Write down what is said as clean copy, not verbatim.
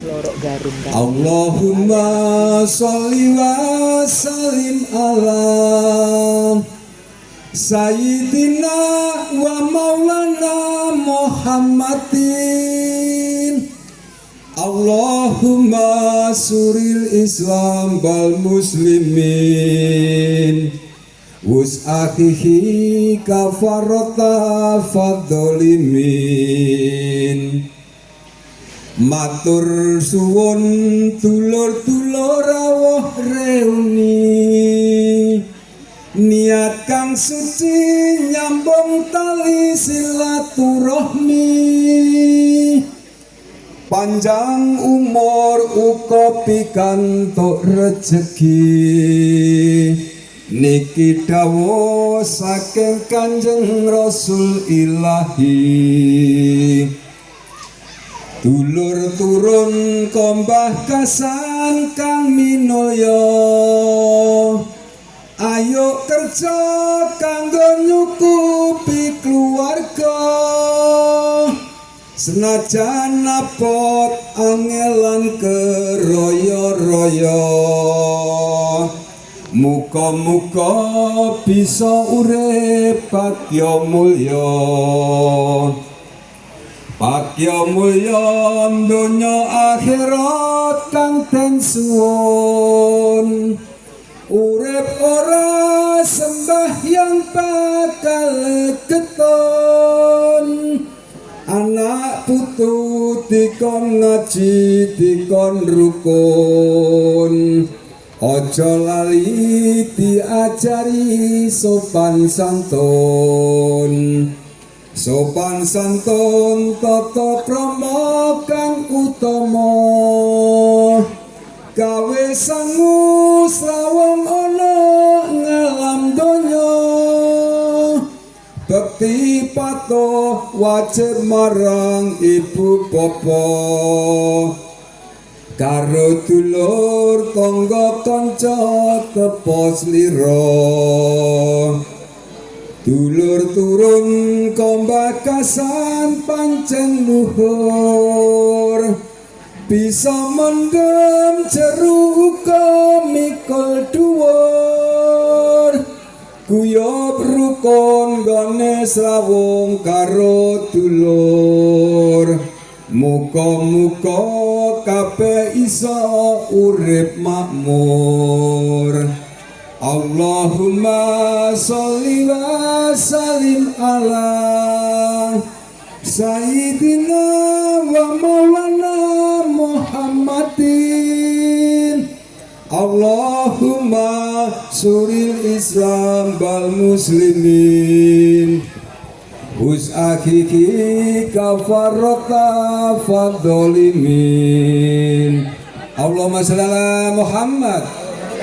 Lorok garum kan. Allahumma sholli wa sallim ala Sayyidina wa maulana Muhammadin. Allahumma suril Islam bal muslimin wus'ahihi kafarata fadzolimin. Matur suwun dulur-dulur rawuh reuni, niat kang suci nyambung tali silaturahmi, panjang umur uga pikantuk rejeki. Niki dawuh saking Kanjeng Rasul Ilahi. Dulur turun kombah kasan kang minulya, ayo kerja kanggo nyukupi keluarga. Senajan napot angelan keroyo-royo, muga-muga bisa urip bagya mulya. Bagya mulya donya akhirat kang den suwun, urip ora sembahyang bakal keton. Anak putu dikon ngaji dikon rukun, ojo lali diajari sopan santun. Sopan santun tata krama kang utama, gawe sangu srawung ana ngalam donya. Bekti patuh wajib marang ibu bapa, karo dulur tangga kanca tepos lira. Dulur turun kombah kasan pancen luhur, bisa mendem jeru uga mikul dhuwur. Guyub rukun gone srawung karo dulur, muga-muga kabeh isa urip makmur. Allahumma sholli wa sallim ala Sayyidina wa maulana Muhammadin. Allahumma suril Islam bal muslimin wus'ahihi kafarata fadzolimin. Allahumma sholli ala Muhammad.